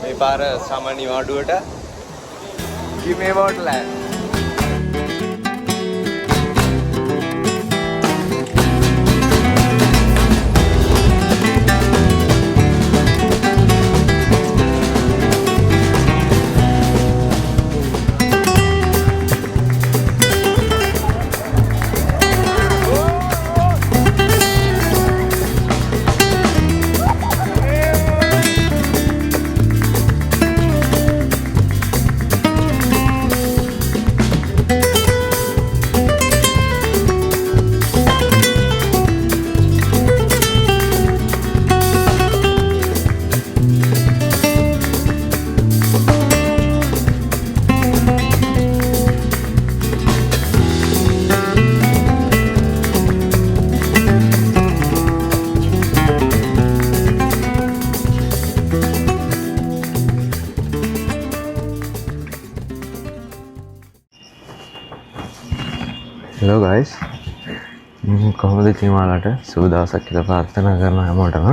මේ පාර සාමාන්‍ය වාඩුවට කිමේ බෝට්ලෑන්ඩ්. Hello guys, කොහොමද ඉතින් ඔයාලට සුබ දවසක් කියලා ප්‍රාර්ථනා කරනවා හැමෝටම.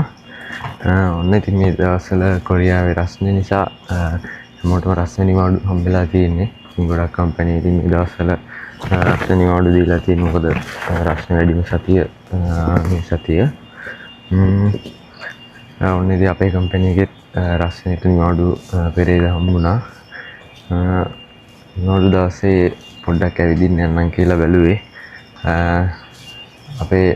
ඔන්න ඉතින් මේ දවස්වල කොරියාවේ රස්නේ නිසා හැමෝටම රස්නේ නිවාඩු හම්බෙලා තියෙන්නේ. ඉතින් ගොඩක් කම්පැනි ඉතින් මේ දවස්වල රස්නේ නිවාඩු දීලා තියෙන මොකද රස්නේ වැඩිම සතිය මේ සතිය. ඔන්න ඉතින් අපේ කම්පැනි එකේ රස්නේ නිවාඩු පෙරේද හම්බුණා. නිවාඩු දවසේ පොඩ්ඩක් ඇවිදින්න යන්නම් කියලා බැලුවේ. අපේ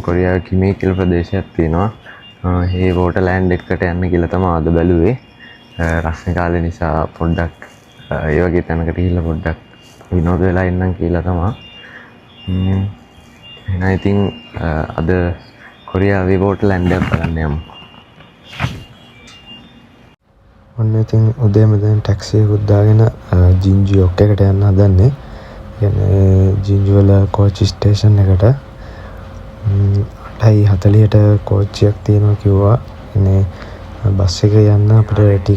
කොරියාවේ කිමේ කියලා ප්‍රදේශයක් තියෙනවා. මේ වෝටර්ලෑන්ඩ් එකට යන්න කියලා තමයි අද බැලුවේ. රස්නේ කාලේ නිසා පොඩ්ඩක් ඒ වගේ තැනකට ගිහිල්ලා පොඩ්ඩක් විනෝද වෙලා ඉන්නම් කියලා තමයි. එහෙනම් ඉතින් අද කොරියාවේ වෝටර්ලෑන්ඩ් එක බලන්න යමු. ඔන්න ඉතින් උදේම දැන් ටැක්සි එකක් දාගෙන ජින්ජියොක් එකට යන්න හදන්නේ. කියන්නේ ජින්ජු වල කෝච්චි ස්ටේෂන් එකට 8:40ට කෝච්චියක් තියෙනවා කිව්වා. කියන්නේ බස් එකේ යන්න අපිට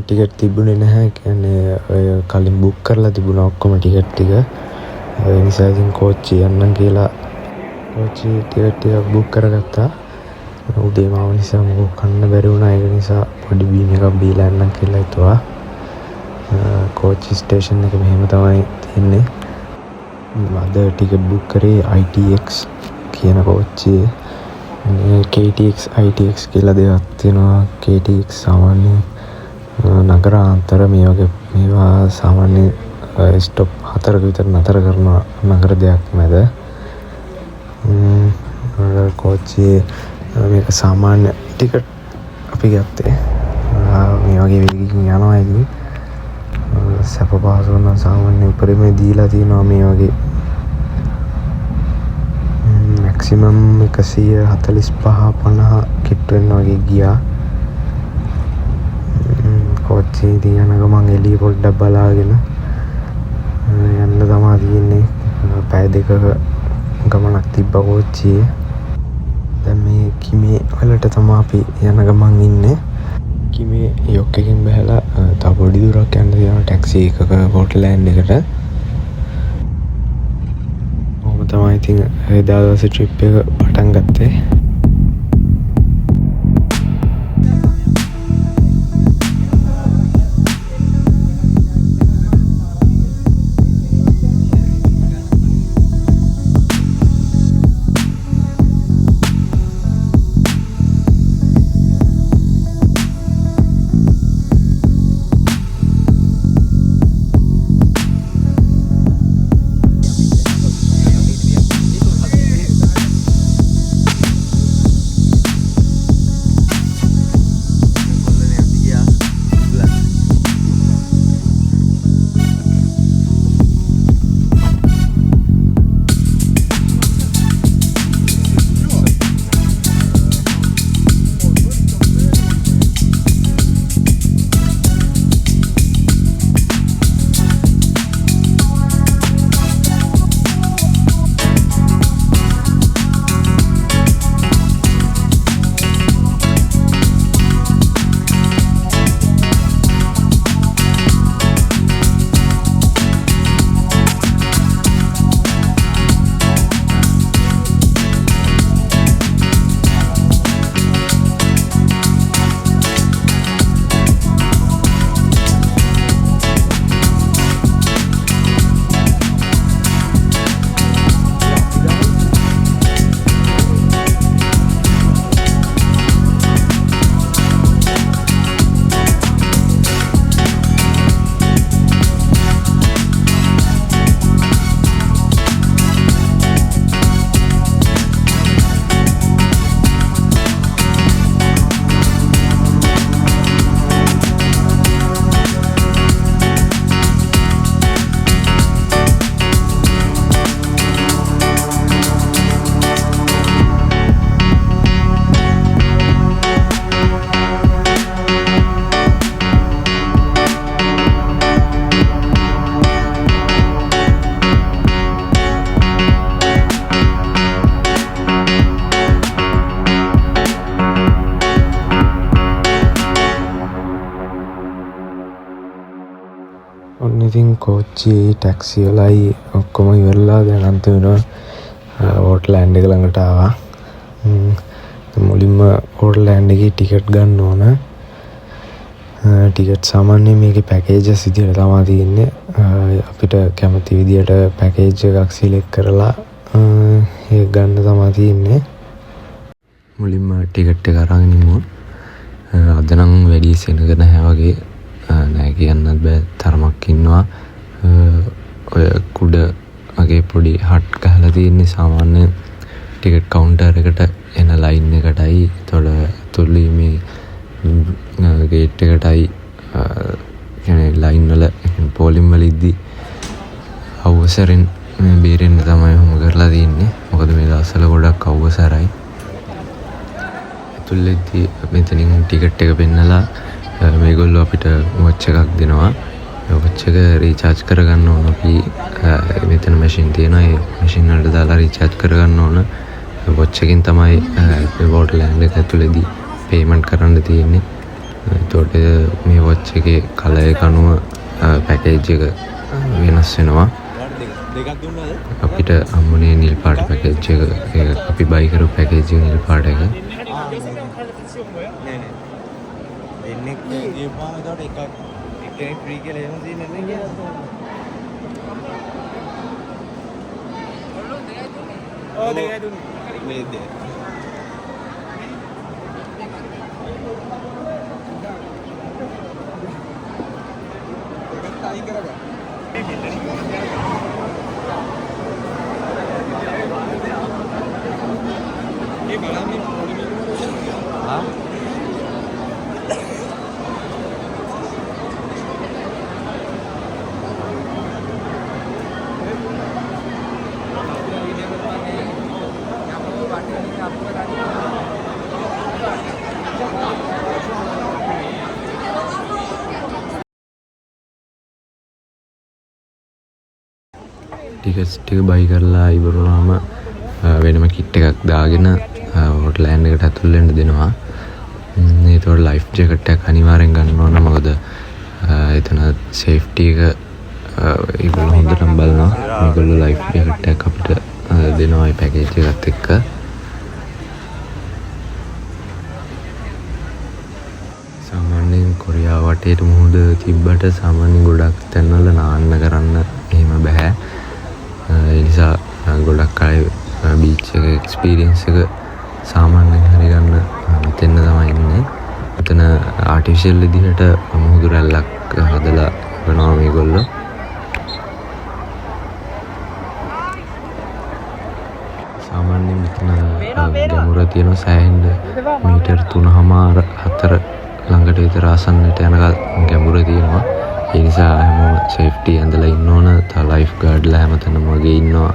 ටිකට් තිබුණේ නැහැ. කියන්නේ ඔය කලින් බුක් කරලා තිබුණා ඔක්කොම ටිකට් ටික. ඒ නිසා ඉතින් කෝච්චි යන්නම් කියලා කෝච්චි ටිකට් ටික බුක් කරගත්තා. උදේම ආව නිසා මොකක් කන්න බැරි වුණා. ඒක නිසා පොඩි බීම් එකක් බීලා යන්නම් කියලා හිතුවා. කෝච්චි ස්ටේෂන් එක මෙහෙම තමයි තියෙන්නේ. අද ටිකට් බුක් කරේ ITX කියන කෝච්චියේ. මේ KTX ITX කියලා දෙකක් තියෙනවා. KTX සාමාන්‍ය නගරාන්තර මේ වගේ මේවා සාමාන්‍ය ස්ටොප් 4ක විතර නතර කරන නගර දෙයක් මැද. කෝච්චියේ මේක සාමාන්‍ය ටිකට් අපි ගත්තේ. මේ වගේ වේගකින් යනවා ඉතින් සැප පහසු වෙන සාමාන්‍ය උපරිමේ දීලා තියෙනවා මේ වගේ. මැක්සිමම් 145-50 කිට් වෙන්න වගේ ගියා. කෝච්චිය ඉතින් යන ගමන් එළිය පොඩ්ඩක් බලාගෙන යන්න තමයි තියෙන්නේ. පැය දෙකක ගමනක් තිබ්බ කෝච්චියේ. දැන් මේ කිමේ වලට තමයි අපි යන ගමන් ඉන්නේ. කිමේ යොක් එකෙන් බහලා තව පොඩි දුරක් යන්න තියෙනවා ටැක්සි එකක වෝටර්ලෑන්ඩ් එකට. ඔහොම තමයි ඉතින් එදා දවසේ ට්‍රිප් එක පටන් ගත්තේ. ඉතින් කෝච්චි ටැක්සි වලයි ඔක්කොම ඉවරලා දැන් අන්තිමට ඕට්ලෑන්ඩ් එක ළඟට ආවා. මුලින්ම ඕට්ලෑන්ඩ් එකේ ටිකට් ගන්න ඕන. ටිකට් සාමාන්‍යයෙන් මේකේ පැකේජස් විදියට තමයි තියෙන්නේ. අපිට කැමති විදියට පැකේජ් එකක් සිලෙක්ට් කරලා ඒක ගන්න තමයි තියෙන්නේ. මුලින්ම ටිකට් එක අරගෙන ඉමු. අද නම් වැඩි සෙනග නැහැ වගේ. නෑ කියන්නත් බෑ තරමක් ඉන්නවා. ඔය කුඩ වගේ පොඩි හට් ගහලා තියෙන්නේ සාමාන්‍ය ටිකට් කවුන්ටර් එකට එන ලයින් එකටයි. එතකොට තුලීමේ ගේට් එකටයි කියන්නේ ලයින් වල පෝලිම් වල ඉද්දි අවසරෙන් බේරෙන්න තමයි හොම කරලා තියෙන්නේ. මොකද මේ දවස්වල ගොඩක් අවසරයි. ඇතුළේදී මෙතනින් ටිකට් එක පෙන්නලා මේගොල්ලෝ අපිට වොච් එකක් දෙනවා. වොච් එක රීචාර්ජ් කරගන්න ඕන. අපි මෙතන මැෂින් තියෙනවා. ඒ මැෂින් වලට දාලා රීචාර්ජ් කරගන්න ඕන. වොච් එකෙන් තමයි වෝටර්ලෑන්ඩ් එක ඇතුළේදී පේමන්ට් කරන්න තියෙන්නේ. එතකොට මේ වොච් එකේ කලර් එක අනුව පැකේජ් එක වෙනස් වෙනවා. අපිට හම්බුනේ නිල් පාට පැකේජ් එක. අපි බයි කරපු පැකේජ් එක නිල් පාට එක. ටිකට්ස් ටික බයි කරලා ඉවරුනාම වෙනම කිට් එකක් දාගෙන ඕට්ලෑන්ඩ් එකට ඇතුල් වෙන්න දෙනවා. ඒතකොට ලයිෆ් ජැකට් එකක් අනිවාර්යෙන් ගන්න ඕන. මොකද එතන සේෆ්ටි එක ඒගොල්ලෝ හොඳටම බලනවා. මේගොල්ලෝ ලයිෆ් ජැකට් එකක් අපිට දෙනවා ඒ පැකේජ් එකත් එක්ක. සාමාන්‍යයෙන් කොරියාව වටේට මුහුද තිබ්බට සාමාන්‍යයෙන් ගොඩක් තැන්වල නාන්න කරන්න එහෙම බෑ. ඒ නිසා ගොඩක් අය බීච් එක එක්ස්පීරියන්ස් එක සාමාන්‍යයෙන් හරි ගන්න මෙතන තමයි ඉන්නේ. මෙතන ආටිෆිෂල් විදිහට මුහුදු රැල්ලක් හදලා කරනවා මේගොල්ලෝ. සාමාන්‍යයෙන් මෙතන ගැඹුර තියෙන සෑහෙන මීටර් 3.5-4 ළඟට විතර ආසන්නට යනකල් ගැඹුර තියෙනවා. ඒ නිසා හැමෝම සේෆ්ටි ඇඳලා ඉන්න ඕන. තව ලයිෆ් ගාඩ්ලා හැමතැනම වගේ ඉන්නවා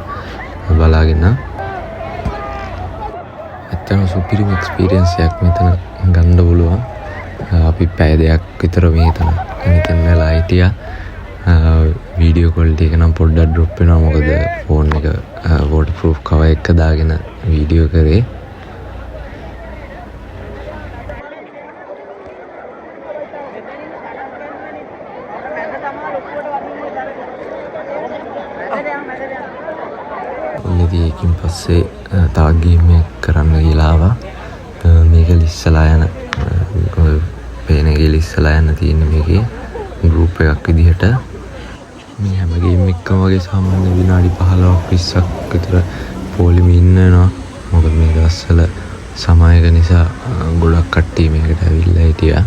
බලාගෙන. ඇත්තම සුපිරිම එක්ස්පීරියන්ස් එකක් මෙතන ගන්න පුළුවන්. අපි පැය දෙකක් විතර මෙතන වෙලා හිටියා. වීඩියෝ ක්වොලිටි එක නම් පොඩ්ඩක් ඩ්‍රොප් වෙනවා. මොකද ෆෝන් එක වෝටර් ප්‍රූෆ් කවර් එක දාගෙන වීඩියෝ කරේ. ඒකින් පස්සේ තවත් ගේම් එකක් කරන්න කියලා ආවා. මේක ලිස්සලා යන පේන එක ලිස්සලා යන තියෙන මේකේ ගෲප් එකක් විදිහට. මේ හැම ගේම් එකකම වගේ සාමාන්‍ය විනාඩි 15ක් 20ක් විතර පොලිම ඉන්න වෙනවා. මොකද මේ දවස්වල සමායක නිසා ගොඩක් කට්ටිය මේකට ඇවිල්ලා හිටියා.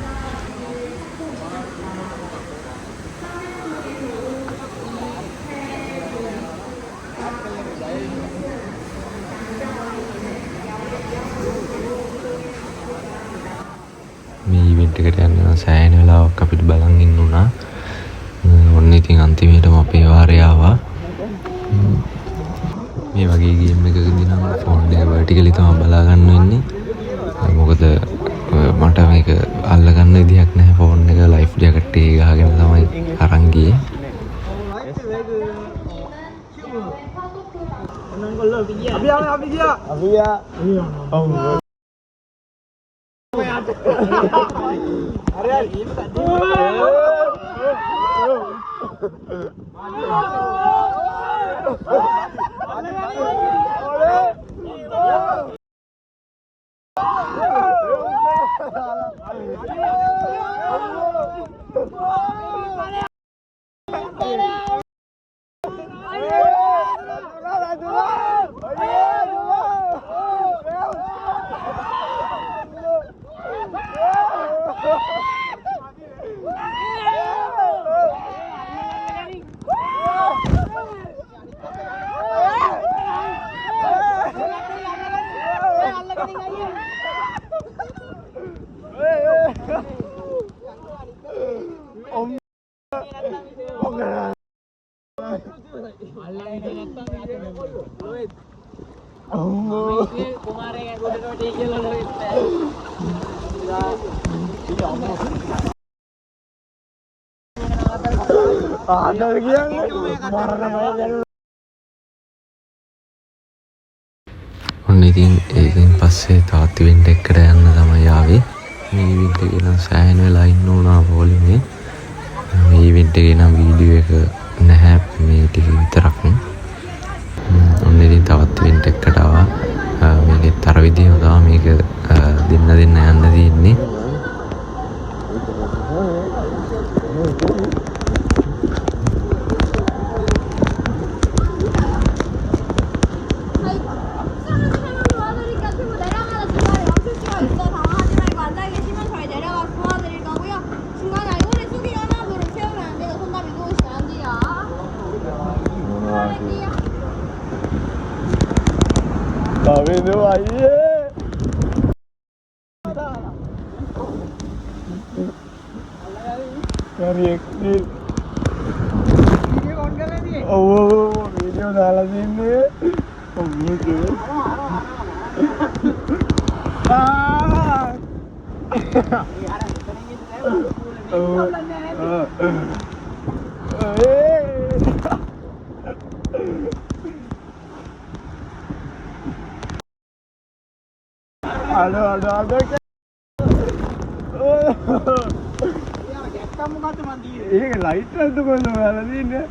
මේ ඉවෙන්ට් එකට යන්න සෑහෙන වෙලාවක් අපිට බලන් ඉන්න උනා. ඔන්න ඉතින් අන්තිමේටම අපේ වාරය ආවා. මේ වගේ ගේම් එකකදී නම් ෆෝන් එක වර්ටිකලි තමයි බලා ගන්න වෙන්නේ. මොකද මට මේක අල්ල ගන්න විදියක් නැහැ. ෆෝන් එක ලයිෆ් ජැකට් එක ගහගෙන තමයි අරන් ගියේ. ඔන්න ඉතින් ඒකෙන් පස්සේ තවත් ඉවෙන්ට් එකකට යන්න තමයි ආවේ. මේ ඉවෙන්ට් එකේ නම් සෑහෙන වෙලා ඉන්න උනා පොලිමේ. මේ ඉවෙන්ට් එකේ නම් වීඩියෝ එක නැහැ මේ ටික විතරක්. ඔන්න ඉතින් තවත් ඉවෙන්ට් එකකට ආවා. මේකෙත් අර විදිහම තමයි මේක දෙන්න යන්න තියෙන්නේ. वीडियो डाला देंगे ඒක ලයිට් එකද කොහෙන්ද ඔයාලා දින්නේ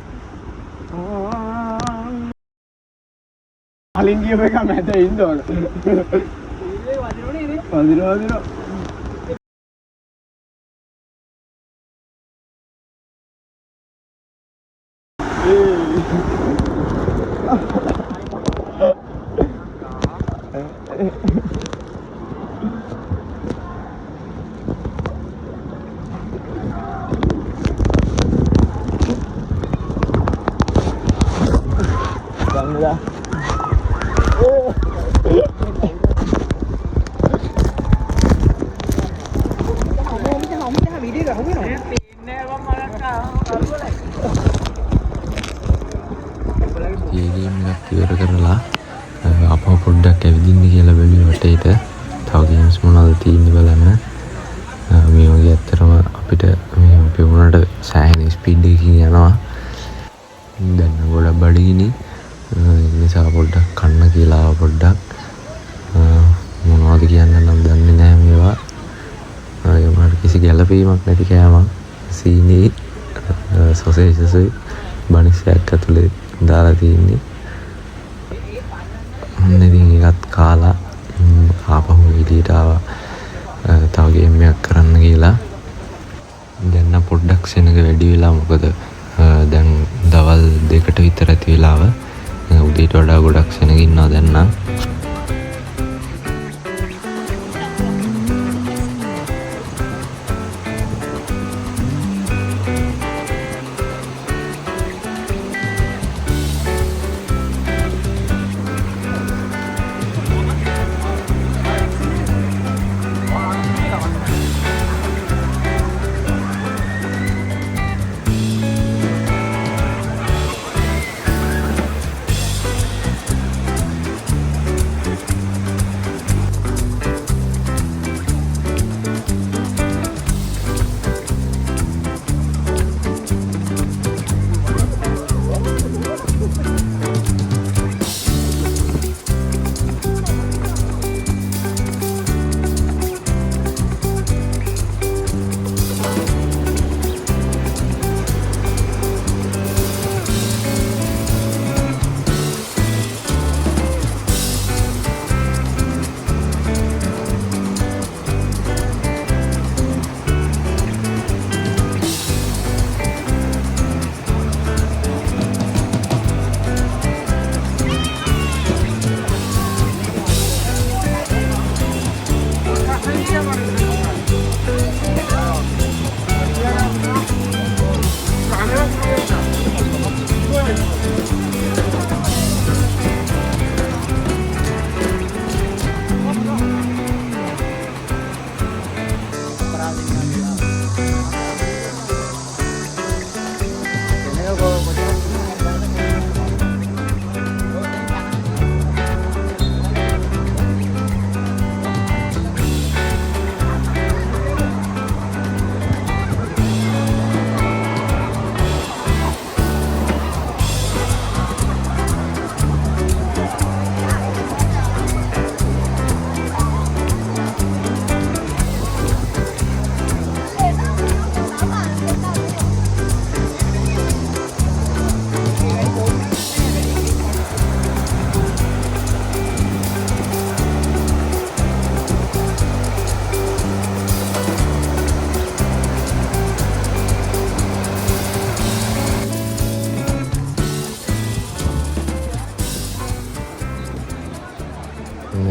කලින් ගියව එක මැද ඉන්න ඕන වදිනවා ඉවර කරලා අපව පොඩ්ඩක් ඇවිදින්න කියලා බැලුවේ වටේට. තව ගේම්ස් මොනවද තියෙන්නේ බලන්න. මේ වගේ ඇත්තටම අපිට මේ පෙවුනට සෑහෙන ස්පීඩ් එකකින් යනවා. දැන් ගොඩක් බඩගිනි. ඒ නිසා පොඩ්ඩක් කන්න කියලා පොඩ්ඩක් මොනවද කියන්න නම් දන්නේ නැහැ මේවා. ඒ වුණාට කිසි ගැළපීමක් නැති කෑමක්. සීනි සොසේජ්ස් බනිස්සයක් ඇතුලේ දාලා තියෙන්නේ. ඉතින් ඒකත් කාලා ආපහු එළියට ආවා තව ගේම් එකක් කරන්න කියලා. දැන් පොඩ්ඩක් සෙනග වැඩි වෙලා මොකද දැන් දවල් 2ට විතර ඇති වෙලාව. උදේට වඩා ගොඩක් සෙනග ඉන්නවා දැන් නම්.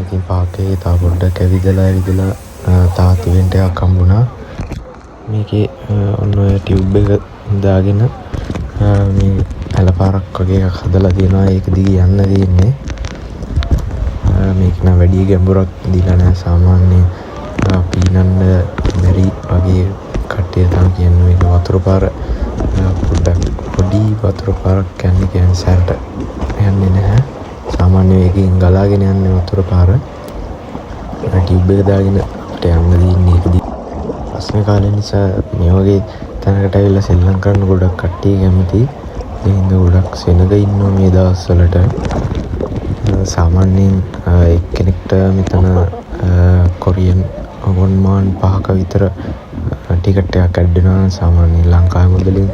ඉතින් පාර්කේ තව පොඩ්ඩක් ඇවිදලා තවත් ඉවෙන්ට් එකක් හම්බුණා. මේකේ ඔන්න ඔය ටියුබ් එක දාගෙන මේ ඇලපාරක් වගේ එකක් හදලා තියෙනවා. ඒක දිගේ යන්න තියෙන්නේ. මේක නම් වැඩි ගැඹුරක් දීලා නැහැ. සාමාන්‍ය පීනන්න බැරි වගේ කට්ටිය තමයි කියන්නේ. මේක වතුර පාර පොඩි වතුර පාරක් කියන්නේ සැරට යන්නේ නැහැ. සාමාන්‍ය වේගයෙන් ගලාගෙන යන්නේ වතුර පාර. ටියුබ් එක දාගෙන අපිට යන්න දෙන්නේ ඒකදී. ප්‍රශ්න කාලේ නිසා මේ වගේ තැනකට ඇවිල්ලා සෙල්ලම් කරන්න ගොඩක් කට්ටිය කැමති. ඒ හින්දා ගොඩක් සෙනග ඉන්නවා මේ දවස්වලට. සාමාන්‍යයෙන් එක්කෙනෙක්ට මෙතන කොරියන් වොන්මාන් 5ක විතර ටිකට් එකක් ඇඩ් වෙනවා. සාමාන්‍යයෙන් ලංකාවේ මුදලින්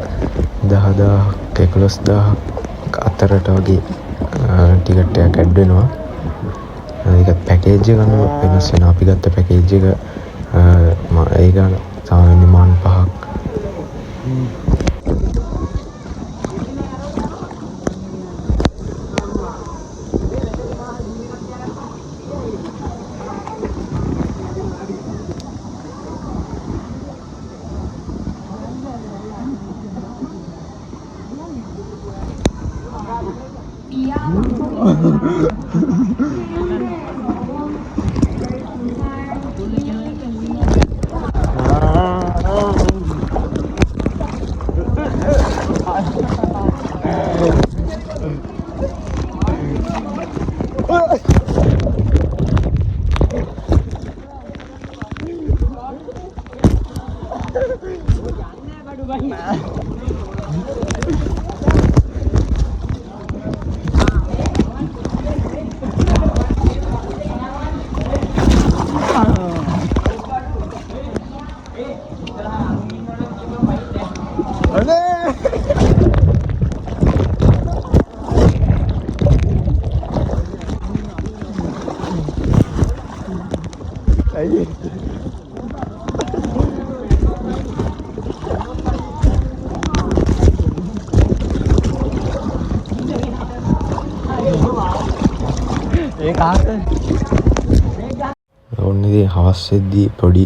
10,000ක් 11,000ක් අතරට වගේ ටිකට් එකක් ඇඩ් වෙනවා. ඒකත් පැකේජ් එක අනුව වෙනස් වෙනවා. අපි ගත්ත පැකේජ් එක ඒක සාමාන්‍යයෙන් මාන් 5ක්. ඔන්න ඉතින් හවස් වෙද්දී පොඩි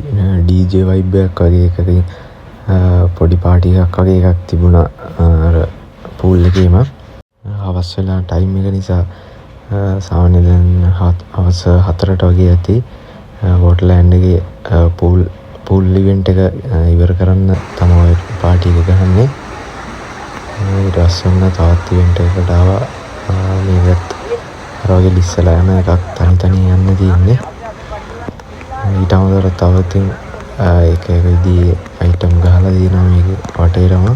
DJ vibe එකක් වගේ එකකින් පොඩි පාටි එකක් වගේ එකක් තිබුණා අර පූල් එකේම. හවස් වෙලා ටයිම් එක නිසා සාමාන්‍ය දැන් හවස 4ට වගේ ඇති. වොටර්ලෑන්ඩ් එකේ පූල් ඉවෙන්ට් එක ඉවර කරන්න තමයි පාටි එක ගහන්නේ. ඊට පස්සේ තවත් ඉවෙන්ට් එකකට ආවා. මේකත් අර වගේ ලිස්සලා යන එකක් තනි යන්න තියෙන්නේ. ඊට අමතරව තව ඉතින් එක විදිහේ අයිටම් ගහලා තියෙනවා මේක වටේටම.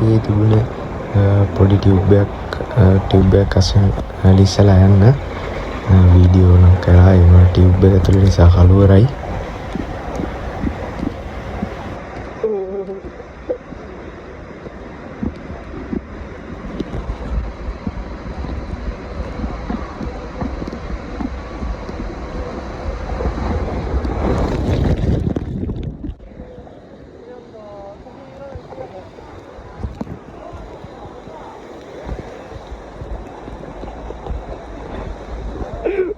මේ තිබුණ පොඩි ටියුබ් එකක් අස්සෙන් ලිස්සලා යන්න වීඩියෝ නම් කරා. ඒ ටියුබ් එක ඇතුළේ නිසා කළුවරයි.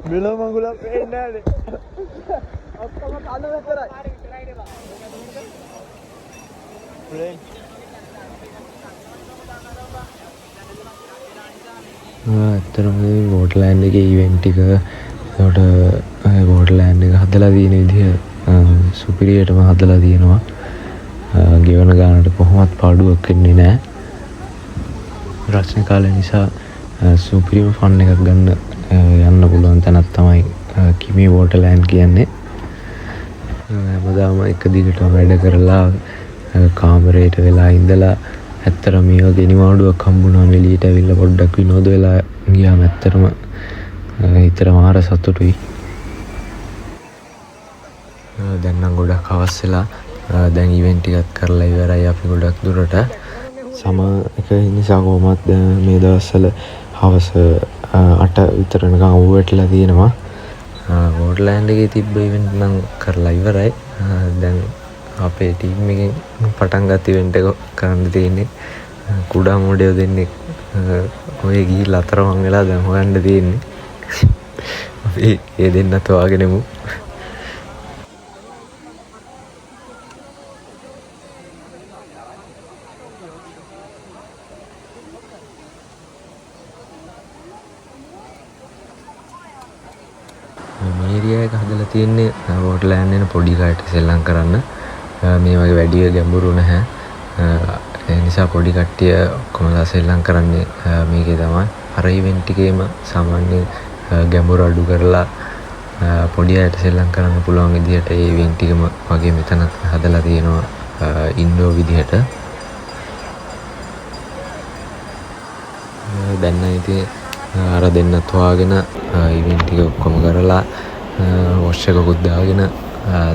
බිල මඟුලක් පේන්නේ නැහැ. ඇත්තටම වෝටර්ලෑන්ඩ් එකේ ඉවෙන්ට් එක ඒකට වෝටර්ලෑන්ඩ් එක හදලා තියෙන විදිහ සුපිරියටම හදලා තියෙනවා. ගෙවන ගානට කොහොමත් පාඩුවක් වෙන්නේ නැහැ. රස්නේ කාලේ නිසා සුපිරිම ෆන් එකක් ගන්න යන්න පුළුවන් තැනක් තමයි කිමි වෝටර්ලෑන්ඩ් කියන්නේ. හැමදාම එක දිගටම වැඩ කරලා කාමරේට වෙලා ඉඳලා ඇත්තටම මේ වගේ නිවාඩුවක් හම්බුනාම එළියට ඇවිල්ලා පොඩ්ඩක් විනෝද වෙලා ගියාම ඇත්තටම හිතට මාර සතුටුයි. දැන් නම් ගොඩක් හවස් වෙලා දැන් ඉවෙන්ට් එකත් කරලා ඉවරයි අපි ගොඩක් දුරට. සම එක නිසා කොහොමත් මේ දවස්වල හවස 8 විතර නිකන් අවුවටලා තියෙනවා. වෝටර්ලෑන්ඩ් එකේ තිබ්බ ඉවෙන්ට් නම් කරලා ඉවරයි. දැන් අපේ ටීම් එකෙන් පටන් ගත්ත ඉවෙන්ට් එක කරන්න තියෙන්නේ. කුඩා මොඩියෝ දෙන්නෙක් ඔය ගිහිල්ලා අතරමං වෙලා දැන් හොයන්න තියෙන්නේ. අපි ඒ දෙන්නත් හොයාගෙනමු. මේරියා එක හදලා තියෙන්නේ වෝටර්ලෑන්ඩ් එන පොඩි කාට සෙල්ලම් කරන්න. මේ වගේ වැඩි ගැඹුරු නැහැ. ඒ නිසා පොඩි කට්ටිය ඔක්කොමලා සෙල්ලම් කරන්නේ මේකේ තමයි. අර ඉවෙන්ට් එකේම සාමාන්‍ය ගැඹුරු අඩු කරලා පොඩි අයට සෙල්ලම් කරන්න පුළුවන් විදිහට ඒ ඉවෙන්ට් එකම වගේ මෙතනත් හදලා තියෙනවා ඉන්ඩෝ විදිහට. දැන් නම් ඉතින් අර දෙන්නත් හොයාගෙන ඉවෙන්ට් එක ඔක්කොම කරලා වොෂ් එකකුත් දාගෙන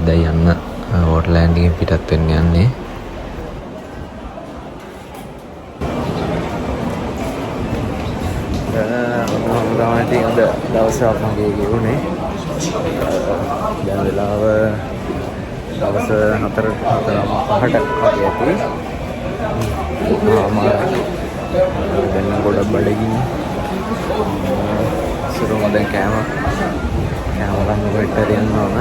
දැන් යන්න වෝටර්ලෑන්ඩ් එකෙන් පිටත් වෙන්න යන්නේ. තමයි අද දවසක් මගේ ගෙවුනේ. දැන් වෙලාව දවස් 4:05ට වගේ ඇති. දැන් ගොඩක් බඩගින්න. සුරුම දැන් කෑම ගන්න වෙට්ටර යන්න ඕන.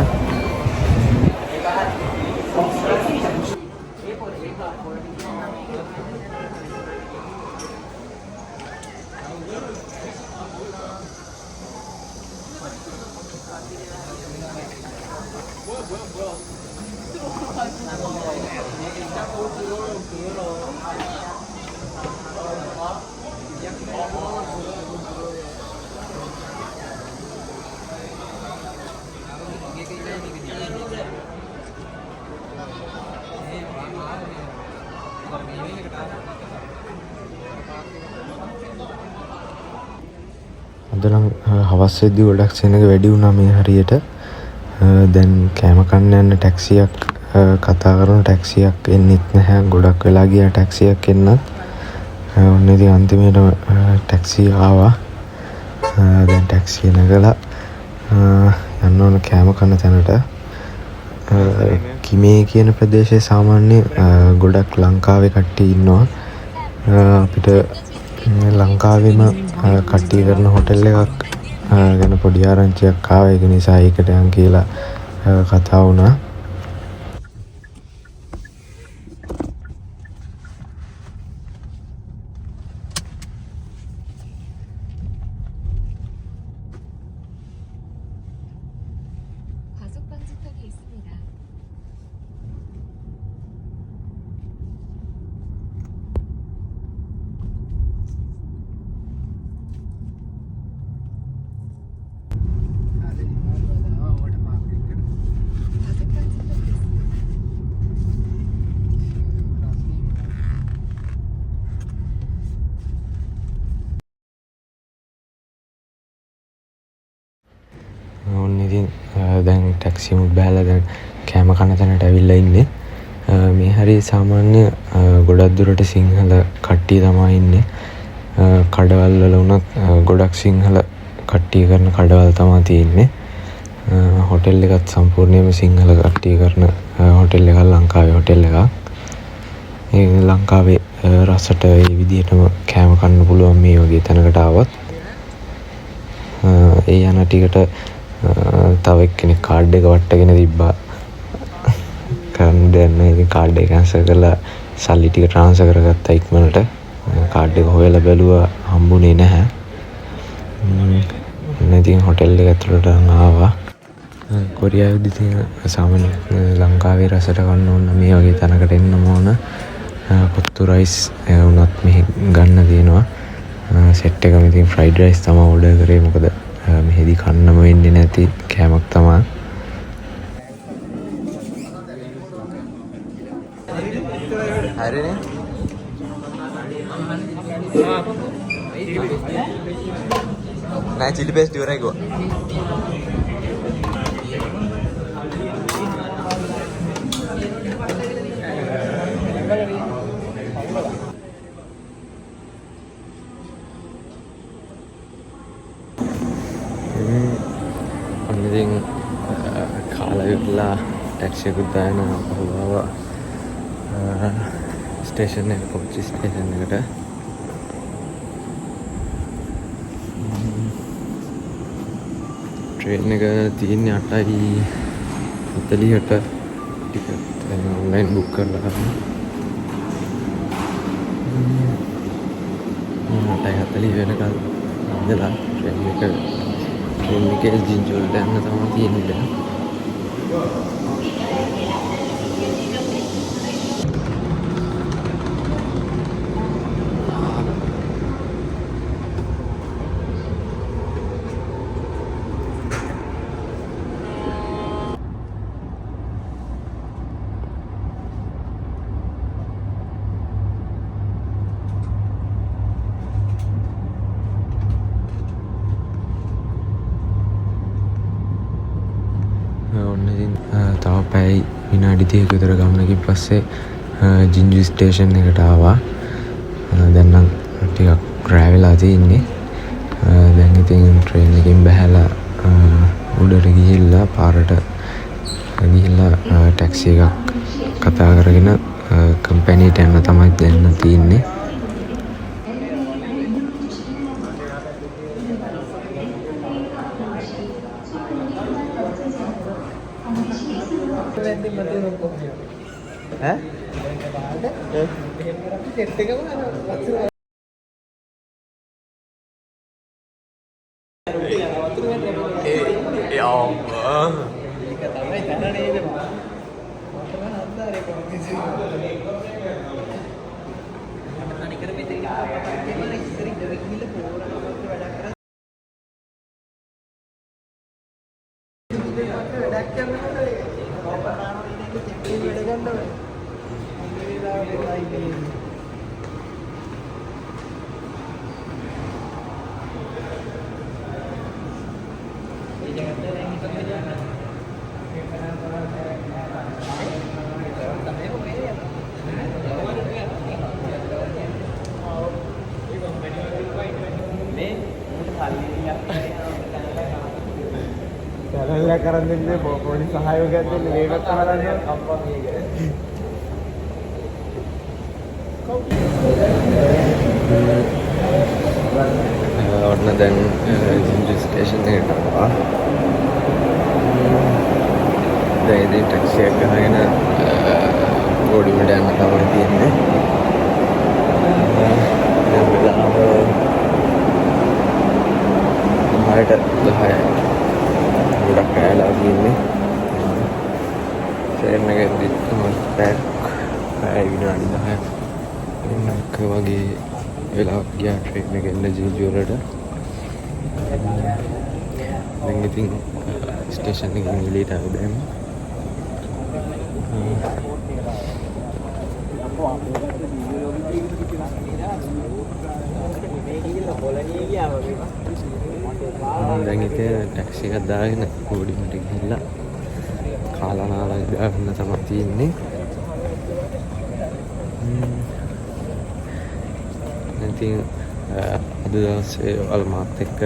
අද නම් හවස් වෙද්දි ගොඩක් සෙනග වැඩි වුණා මේ හරියට. දැන් කෑම කන්න යන ටැක්සියක් කතා කරන ටැක්සියක් එන්නෙත් නැහැ. ගොඩක් වෙලා ගියා ටැක්සියක් එන්නත්. ඔන්න ඉතින් අන්තිමේට ටැක්සිය ආවා. දැන් ටැක්සිය නැගලා යන්න ඕන කෑම කන තැනට. කිමේ කියන ප්‍රදේශයේ සාමාන්‍ය ගොඩක් ලංකාවේ කට්ටිය ඉන්නවා. අපිට ලංකාවෙම කට්ටිය කරන හොටෙල් එකක් ගැන පොඩි ආරංචියක් ආවා. ඒක නිසා ඒකට යන් කියලා කතා වුණා. ඔන්න ඉතින් දැන් ටැක්සියමුත් බෑලා දැන් කෑම කන තැනට ඇවිල්ලා ඉන්නේ. මේ හරිය සාමාන්‍ය ගොඩක් දුරට සිංහල කට්ටිය තමයි ඉන්නේ. කඩවල් වල වුණත් ගොඩක් සිංහල කට්ටිය කරන කඩවල් තමයි තියෙන්නේ. හොටෙල් එකත් සම්පූර්ණයෙන්ම සිංහල කට්ටිය කරන හොටෙල් එකක්, ලංකාවේ හොටෙල් එකක්. ඒ ලංකාවේ රසට ඒ විදිහටම කෑම කන්න පුළුවන් මේ වගේ තැනකට ආවත්. ඒ යන ටිකට තව එක්කෙනෙක් කාඩ් එක වට්ටගෙන තිබ්බා. කරන්න දෙයක් නැහැ. ඉතින් කාඩ් එක කැන්සල් කරලා සල්ලි ටික ට්‍රාන්ස්ෆර් කරගත්තා ඉක්මනට. කාඩ් එක හොයලා බැලුවා හම්බුනේ නැහැ. ඉතින් හොටෙල් එක ඇතුළට ආවා. කොරියාවේදී තියෙන සාමාන්‍ය ලංකාවේ රසට ගන්න ඕන මේ වගේ තැනකට එන්නම ඕන. කොත්තු රයිස් වුණත් මෙහි ගන්න තියෙනවා. සෙට් එකම ඉතින් ෆ්‍රයිඩ් රයිස් තමයි ඕඩර් කරේ. මොකද මෙහෙදි කන්නම වෙන්නේ නැති කෑමක් තමයි. හරිනේ. නෑ chili paste ඉවරයි ගෝ. ඉතින් කාලා ඉවරලා ටැක්සි එකක් දාගෙන ආවා ස්ටේෂන් එක කොච්චි ස්ටේෂන් එකට. ට්‍රේන් එක තියෙන්නේ 8:40ට. ටිකට් ඔන්ලයින් බුක් කරලා ගන්න. 8:40 වෙනකල් ඉඳලා ට්‍රේන් එකේ ජින්ජුවලට යන්න තමයි තියෙන්නේ. ඔන්න ඉතින් තව පැය විනාඩි 30ක විතර ගමනකින් පස්සේ ජින්ජු ස්ටේෂන් එකට ආවා. දැන් නම් ටිකක් ඩ්‍රයිව් වෙලා තියෙන්නේ. දැන් ඉතින් ට්‍රේන් එකෙන් බහැලා උඩට ගිහිල්ලා පාරට ගිහිල්ලා ටැක්සි එකක් කතා කරගෙන කම්පැනිට යන්න තමයි දැන් තියෙන්නේ. කරන් දෙන්නේ පොඩි සහයෝගයක් දෙන්න මේකත් අහලා අම්මා මේක. ඔන්න දැන් ජින්ජු ස්ටේෂන් එකට ආවා. දැන් ඉතින් ටැක්සි එක ගහගෙන ගෝඩිමට යන්න තමයි තියෙන්නේ. දැන් වෙලාව 10:10යි. ගොඩක් කෑලා තියෙන්නේ. ට්‍රේන් එකෙන්දි පැය විනාඩි 10ක් වගේ වෙලාවක් ගියා ට්‍රේන් එකෙන් ජින්ජු වලට. දැන් ඉතින් ස්ටේෂන් එකෙන් එළියට ආවම දැන් ඉතින් ටැක්සි එකක් දාගෙන ගෝඩිමට ගිහිල්ලා කාලා නාලා ඉඳගෙන තමයි තියෙන්නේ. ඉතින් අද දවසේ ඔයාලා මාත් එක්ක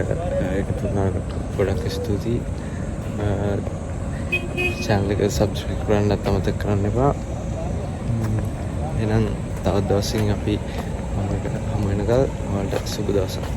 එකතු වුණාට ගොඩක් ස්තුතියි. channel එක subscribe කරන්නත් අමතක කරන්න එපා. එහෙනම් තවත් දවසකින් අපි හමු වෙනකල් ඔයාලට සුබ දවසක්.